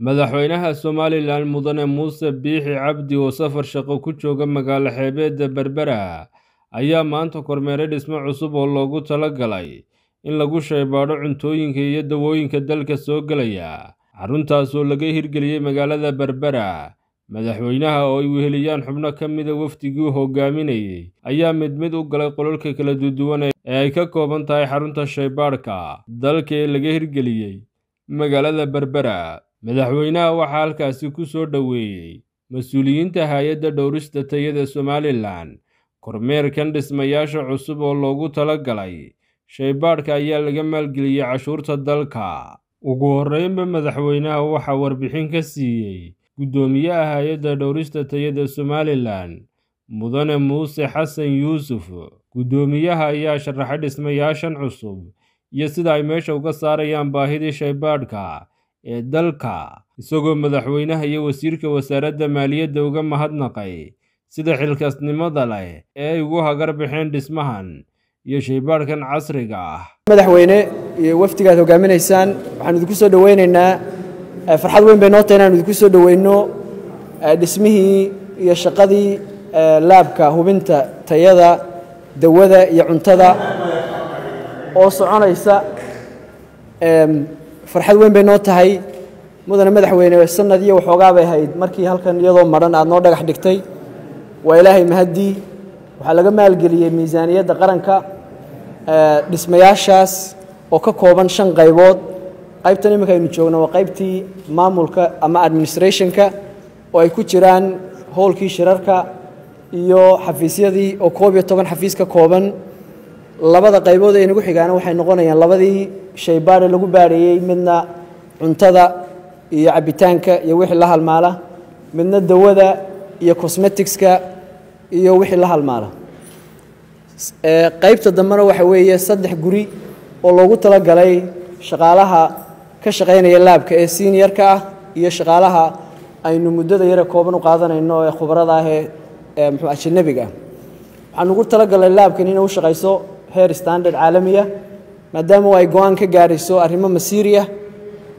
madaxweynaha Somaliland mudane Muuse Biixi Cabdi oo safar shaqo ku jooga magaalo xeebeedda Berbera ayaa maanta kormeeray dhismo cusub oo loogu talagalay in lagu shaybaadho cuntooyinka iyo dawooyinka dalka soo galaya. Xaruntaas oo laga hirgeliyay magaalada Berbera, madaxweynaha oo ay weheliyaan xubno ka mid ah wafdigii hogaaminayay ayaa mid u galay qolalka kala duwan ee ay ka kooban tahay xarunta shaybaadhka dalka ee laga hirgeliyay magaalada Berbera. Madaxweynaha waxaa halkaasi ku soo dhoweeyay mas'uuliyiinta hay'adda dhowrista tayada Somaliland. Kormeerkan dhismayaasha cusub oo loogu talagalay shaybaadhka ayaa laga maalgeliyay cashuurta dalka. Ugu horreynba madaxweynaha waxaa warbixin ka siiyey guddoomiyaha hay'adda dhowrista tayada Somaliland mudane Muuse Xasan Yuusuf. Guddoomiyaha ayaa sharaxay dhismayaashan cusub iyo sida ay meesha uga saarayaan baahidii shaybaadhka ee dalka, isagoo madaxweynaha iyo wasiirka wasaaradda maaliyadda uga mahadnaqay sida xilkasnimada leh ee ay ugu hagar baxeen dhismahan iyo shaybaadhkan casriga ah. madaxweyne iyo wafdigaad hogaaminaysaan waxaan idinku soo dhaweynaynaa farxad weyn bay noo tahay inaan idinku soo dhaweyno dhismihii iyo shaqadii laabka hubinta tayada dawada iyo cuntada oo soconaysa. farxad weyn bay noo tahay mudane madaxweyne. sanad iyo waxoogaa bay ahayd markii halkan iyadoo maran aad noo dhagax dhigtay. waa ilaahay mahadii. waxaa laga maalgeliyey miisaaniyadda qaranka dhismayaashaas oo ka kooban 5 qaybood. qaybtan iminka aynu joogno waa qaybtii maamulka ama administrationka oo ay ku jiraan howlkii shirarka iyo xafiisyadii oo 11 xafiis ka kooban. labada qaybood ee inagu xigaana waxay noqonayaan labadii shaybaadh lagu baarayay, midna cuntada iyo cabitaanka iyo wixii la halmaala, midna dawada iyo cosmeticska iyo wixii la halmaala. qaybta dambana waxa weeye 3 guri oo loogu talagalay shaqaalaha ka shaqeynaya laabka ee seniorka ah iyo shaqaalaha aynu muddada yar kooban u qaadanayno ee khubarada ah ee ajnabiga ah. waxaan ugu talagalay laabkan inuu shaqeyso heer standard caalami ah, maadaama ay go'aan ka gaarayso arrimo masiiri ah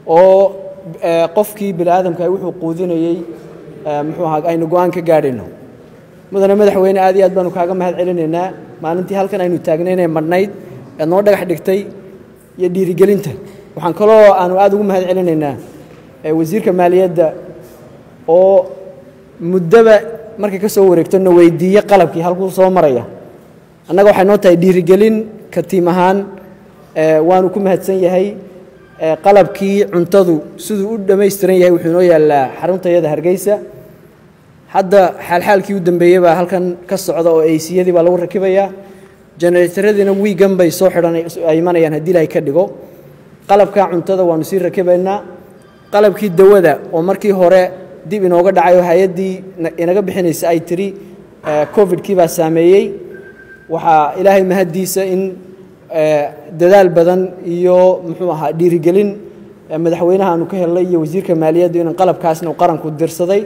oo qofkii bini'aadamka ay wuxuu quudinayay aynu go'aan ka gaarayno. mudane madaxweyne aad iyo aad baanu kaaga mahad celinaynaa maalintii halkan aynu taagnaynay madhnayd ee noo dhagax dhigtay iyo dhiirigelinta. waxaan kaloo aanu aad ugu mahad celinaynaa wasiirka maaliyadda oo muddaba markay ka soo wareegtona weydiiyey qalabkii halkuu soo maraya. annaga waxay noo tahay dhiirigelin ka tiim ahaan. waanu ku mahadsan yahay. qalabkii cuntadu siduu u dhammaystiran yahay wuxuu noo yaallaa xaruntayada Hargeysa. hadda xaalkii u dambeeyay baa halkan ka socda oo ACyadii baa lagu rakibayaa. generatoradiina wiigan bay soo xidhan ay imanayaan haddii ilaahay ka dhigo. qalabka cuntada waanu sii rakibaynaa. qalabkii dawada oo markii hore dib inooga dhacay oo hay'addii inaga bixinaysa ay tiri covid-kii baa saameeyey. waxaa ilaahay mahadiisa in dadaal badan iyo dhiirigelin madaxweynaha aanu ka helnay iyo wasiirka maaliyadda in qalabkaasna uu qaranku dirsaday.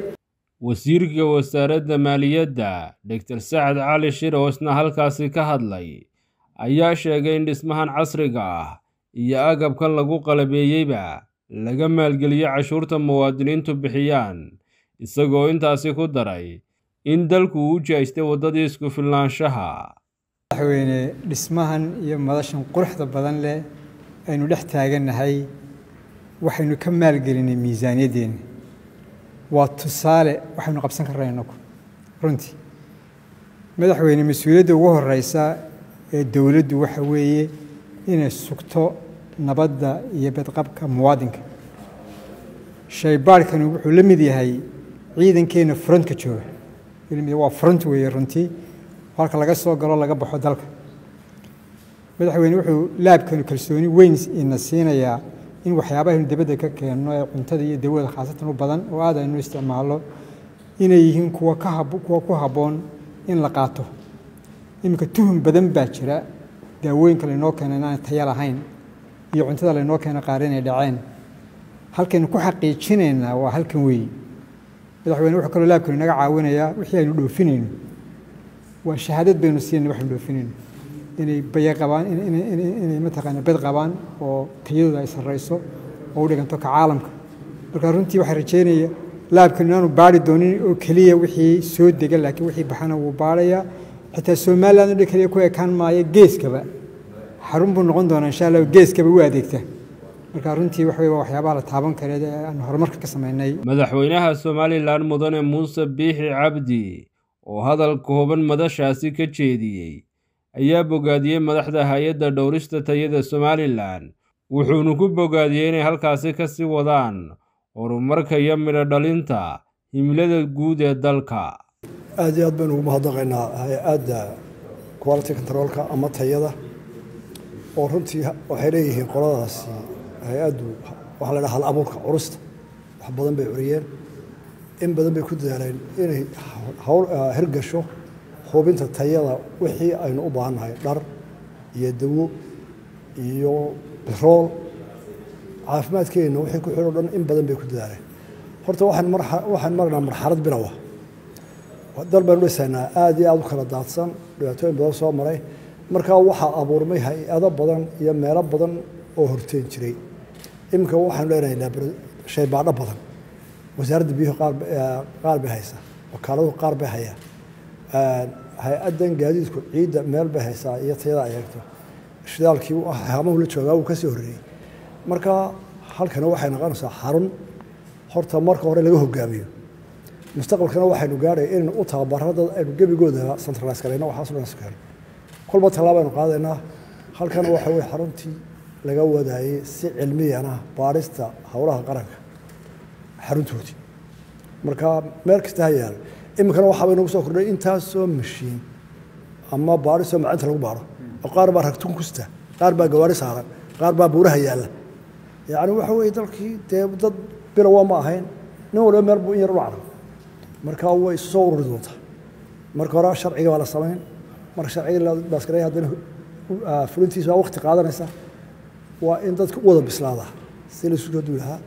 wasiirka wasaaradda maaliyadda Dr. Sacad Cali Shir oo isna halkaasi ka hadlay ayaa sheegay in dhismahan casriga ah iyo agabkan lagu qalabeeyeyba laga maalgeliyo cashuurta muwaadiniintu bixiyaan, isagoo intaasi ku daray in dalku uu jeestay wadadii isku filnaanshaha. madaxweyne, dhismahan iyo madashan quruxda badan leh aynu dhex taaganahay waxaynu ka maalgelinay miisaaniyaddeena. waa tusaale waxaynu qabsan karnaa runtii. madaxweyne, mas-uuliyadda ugu horeysa ee dowladdu waxa weeye inay sugto nabadda iyo badqabka muwaadinka. shaybaadhkani wuxuu la mid yahay ciidankeena frontka jooga. waa front weeye runtii, halka laga soo galo laga baxo dalka. madaxweyne, wuxuu laabkanu kalsooni weyn ina siinayaa in waxyaabahaynu dibadda ka keenno ee cuntada iyo dawada khaasatan u badan oo aad aynu isticmaalno inay yihiin kuwa ku habboon in la qaato. iminka tuhum badan baa jira daawooyinka laynoo keena inaan tayo lahayn iyo cuntada laynoo keena qaar inay dhaceen. halkaynu ku xaqiijinaynaa waa halkan weeye. madaxweyne, wuxuu kaloo laabkanu inaga caawinayaa wixii aynu dhoofinayno. waa shahaadad baynu siinayna waxaynu dhoofinayno inay baya qabaan, inay mataqaanaa bad qabaan oo tayadooda ay sarreyso oo u dhiganto ka caalamka. marka runtii waxaan rajeynayaa laabkan inaanu baari doonin oo keliya wixii soo dega laakiin wixii baxana wuu baarayaa xitaa Soomaaliland oo keliya ku ekaan maayo geeskaba xarun buu noqon doonaa insha Allah geeskaba u adeegta marka runtii wax weeye waxyaabaha la taaban karo ee aan horumarka ka sameynay madaxweynaha Soomaaliland mudane Muuse Biixi Cabdi oo hadal kooban madashaasi ka jeediyay ayaa bogaadiyay madaxda hay'adda dhowrista tayada Soomaaliland wuxuuna ku bogaadiyay inay halkaasi ka sii wadaan horumarka iyo midho dhalinta himilada guud ee dalka aad iyo aad baan ugu mahadnaqaynaa hay'adda quality controlka ama tayada oo runtii waxay leeyihiin qoladaasi hay'addu waxa la yiraahdaa hal abuurka curista wax badan bay uriyeen in badan bay ku dadaaleen inay hawl hirgasho hubinta tayada wixii aynu u baahanahay dhar iyo dawo iyo petrol caafimaadkeena wixii ku xidhan in badan bay ku dadaaleen horta waxaan marnaa marxalad bilow ah dal baan dhisaynaa aad iyo aad u kala daadsan dhibaatooyin badan soo maray markaa waxaa abuurmay hay'ado badan iyo meelo badan oo horteen jiray iminka waxaan leenahay shaybaadho badan wasaaradda biyuhu qaar bay haysaa wakaaladu qaar bay hayaa hay-addan gaadiidku ciidda meel bay haysaa iyo tayada ay eegto shidaalkii haamahu la joogaa wuu ka sii horreeyey marka halkana waxay noqonaysaa xarun horta marka hore laga hogaamiyo mustaqbalkana waxaynu gaadhay inaynu u tababarro dad aynu gebigooda centralize garayno waxaas dhan iskeeno kolba tallaabaynu qaadaynaa halkana waxa weye xaruntii laga wadaayey si cilmiyana baarista howlaha qaranka xaruntoodii marka meel kasta ha yaalo iminkana waxaa bay nagu soo kordhay intaasoo mashiin ama baarisoo macalinta lagu baaro oo qaar baa ragtun ku sita qaar baa gawaari saaran qaar baa buuraha yaalla yacni waxa weeye dalkii dee dad bilowa ma ahayn nin walba meel buu in yar u lacnay marka way isu soo ururi doontaa marka hore sharciga baa la samayn marka sharciga la baaskareeya haddana fulintiisa waa waqti qaadanaysa waa in dadka u wada bislaadaa si la isu soo duulahaa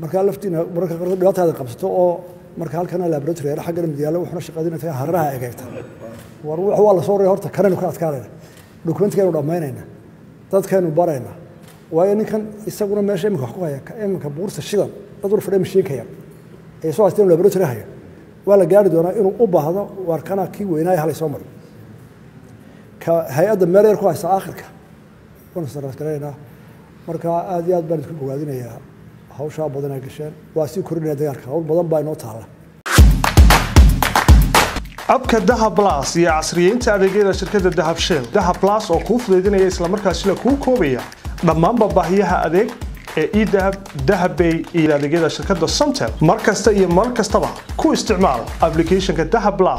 markaa laftiina mararka qaarkood dhibaataada qabsato oo marka halkana laboratory yar xaggan midyaalo wuxuuna shaqadina tahay harraha eegayta waa la soo ururiya horta kanaynu ka adkaanayna dokumentkaynu dhammaynayna dadkaynu barayna waayo ninkan isaguna meesha iminka wax ku haya iminka buurta shidan dad ur fadhiya mashiinka yar ee soo haysteen laboratory haya waa la gaari doonaa inuu u baahdo waarkana kii weynaaya halay soo maro ka hay-adda meel yar ku haysa aakhirka waanu sarraskaraynaa marka aad iyo aad baan isku bogaadinayaa hawshaa badan ay gasheen waa sii korinaya dagaalka hawl badan baa inoo taalla abka Dahab Plus iyo casriyeynta adeegyada shirkadda Dahab Shell Dahab Plus oo kuu fududeynaya isla markaasina kuu koobaya dhammaan baahiyaha adeeg ee e-Dahab Dahabbay iyo adeegyada shirkadda Somtel mar kasta iyo mar kastaba ku isticmaal applicationka Dahab Plus